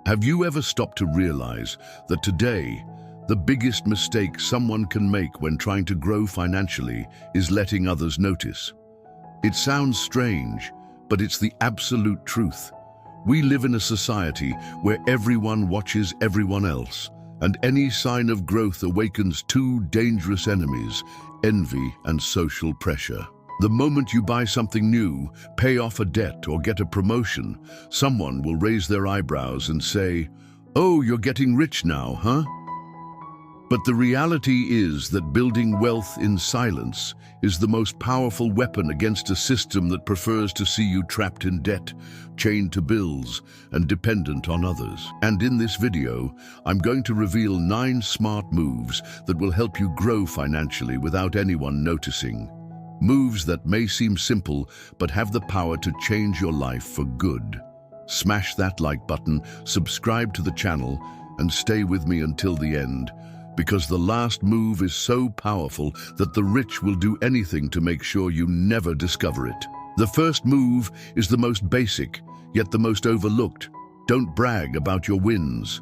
Have you ever stopped to realize that today, the biggest mistake someone can make when trying to grow financially is letting others notice? It sounds strange, but it's the absolute truth. We live in a society where everyone watches everyone else, and any sign of growth awakens two dangerous enemies: envy and social pressure. The moment you buy something new, pay off a debt, or get a promotion, someone will raise their eyebrows and say, "Oh, you're getting rich now, huh?" But the reality is that building wealth in silence is the most powerful weapon against a system that prefers to see you trapped in debt, chained to bills, and dependent on others. And in this video, I'm going to reveal 9 smart moves that will help you grow financially without anyone noticing. Moves that may seem simple, but have the power to change your life for good. Smash that like button, subscribe to the channel, and stay with me until the end, because the last move is so powerful that the rich will do anything to make sure you never discover it. The first move is the most basic, yet the most overlooked. Don't brag about your wins.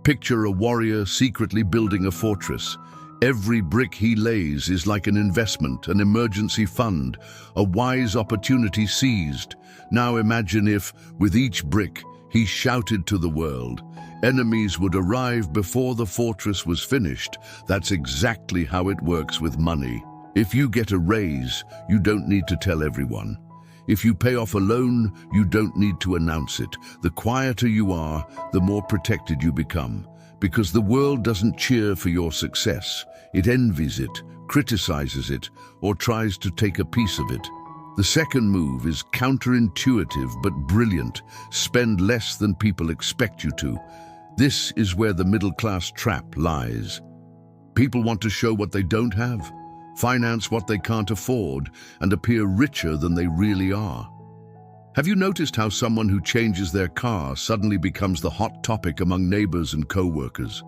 Picture a warrior secretly building a fortress. Every brick he lays is like an investment, an emergency fund, a wise opportunity seized. Now imagine if, with each brick, he shouted to the world, enemies would arrive before the fortress was finished. That's exactly how it works with money. If you get a raise, you don't need to tell everyone. If you pay off a loan, you don't need to announce it. The quieter you are, the more protected you become. Because the world doesn't cheer for your success. It envies it, criticizes it, or tries to take a piece of it. The second move is counterintuitive but brilliant. Spend less than people expect you to. This is where the middle-class trap lies. People want to show what they don't have, finance what they can't afford, and appear richer than they really are. Have you noticed how someone who changes their car suddenly becomes the hot topic among neighbors and co-workers?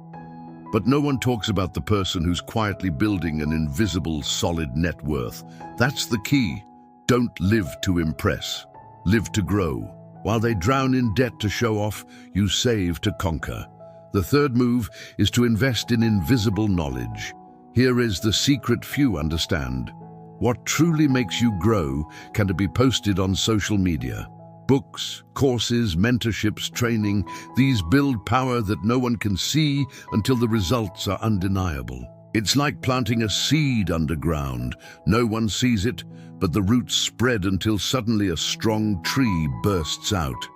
But no one talks about the person who's quietly building an invisible, solid net worth. That's the key. Don't live to impress. Live to grow. While they drown in debt to show off, you save to conquer. The third move is to invest in invisible knowledge. Here is the secret few understand. What truly makes you grow can be posted on social media. Books, courses, mentorships, training, these build power that no one can see until the results are undeniable. It's like planting a seed underground. No one sees it, but the roots spread until suddenly a strong tree bursts out.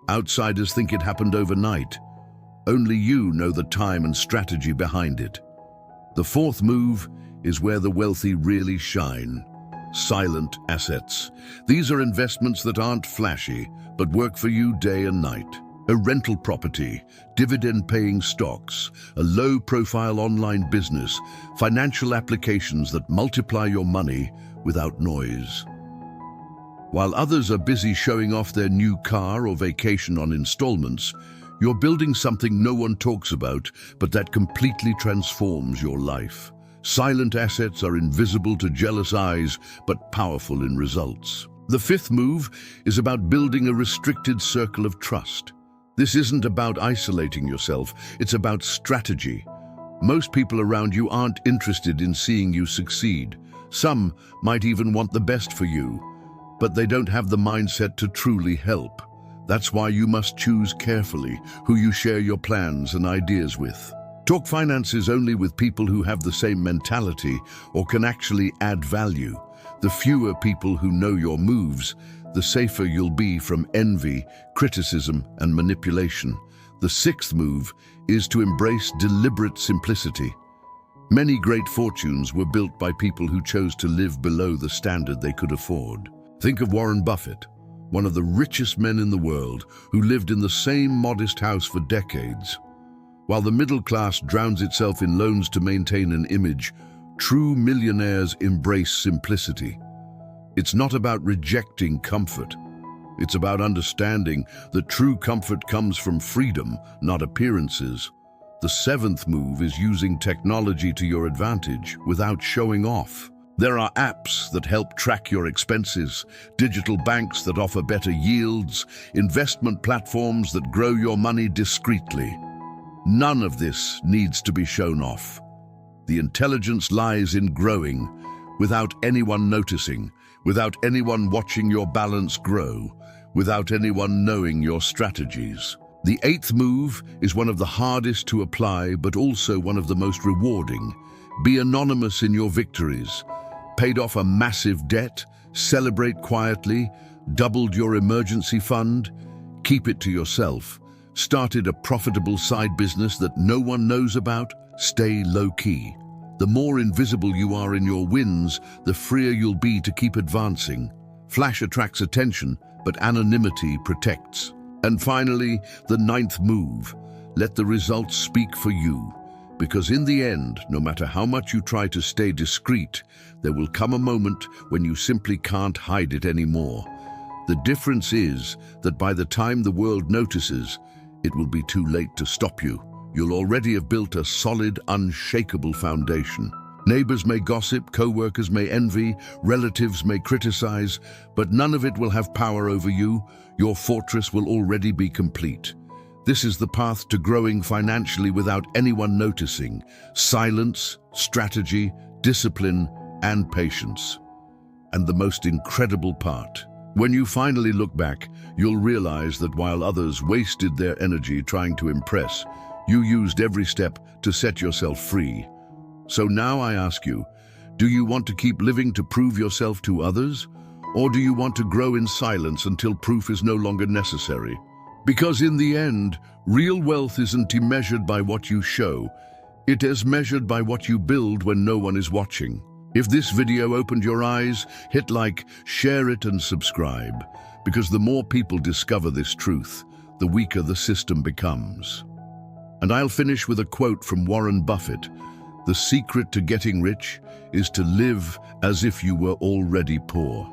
Outsiders think it happened overnight. Only you know the time and strategy behind it. The fourth move is where the wealthy really shine. Silent assets. These are investments that aren't flashy, but work for you day and night. A rental property, dividend-paying stocks, a low-profile online business, financial applications that multiply your money without noise. While others are busy showing off their new car or vacation on installments, you're building something no one talks about, but that completely transforms your life. Silent assets are invisible to jealous eyes, but powerful in results. The fifth move is about building a restricted circle of trust. This isn't about isolating yourself, it's about strategy. Most people around you aren't interested in seeing you succeed. Some might even want the best for you, but they don't have the mindset to truly help. That's why you must choose carefully who you share your plans and ideas with. Talk finances only with people who have the same mentality or can actually add value. The fewer people who know your moves, the safer you'll be from envy, criticism, and manipulation. The sixth move is to embrace deliberate simplicity. Many great fortunes were built by people who chose to live below the standard they could afford. Think of Warren Buffett, one of the richest men in the world, who lived in the same modest house for decades. While the middle class drowns itself in loans to maintain an image, true millionaires embrace simplicity. It's not about rejecting comfort. It's about understanding that true comfort comes from freedom, not appearances. The seventh move is using technology to your advantage without showing off. There are apps that help track your expenses, digital banks that offer better yields, investment platforms that grow your money discreetly. None of this needs to be shown off. The intelligence lies in growing without anyone noticing, without anyone watching your balance grow, without anyone knowing your strategies. The eighth move is one of the hardest to apply, but also one of the most rewarding. Be anonymous in your victories. Paid off a massive debt, celebrate quietly, doubled your emergency fund, keep it to yourself. Started a profitable side business that no one knows about, stay low-key. The more invisible you are in your wins, the freer you'll be to keep advancing. Flash attracts attention, but anonymity protects. And finally, the ninth move. Let the results speak for you. Because in the end, no matter how much you try to stay discreet, there will come a moment when you simply can't hide it anymore. The difference is that by the time the world notices, it will be too late to stop you. You'll already have built a solid, unshakable foundation. Neighbors may gossip, co-workers may envy, relatives may criticize, but none of it will have power over you. Your fortress will already be complete. This is the path to growing financially without anyone noticing. Silence, strategy, discipline, and patience. And the most incredible part. When you finally look back, you'll realize that while others wasted their energy trying to impress, you used every step to set yourself free. So now I ask you, do you want to keep living to prove yourself to others? Or do you want to grow in silence until proof is no longer necessary? Because in the end, real wealth isn't measured by what you show. It is measured by what you build when no one is watching. If this video opened your eyes, hit like, share it and subscribe. Because the more people discover this truth, the weaker the system becomes. And I'll finish with a quote from Warren Buffett. The secret to getting rich is to live as if you were already poor.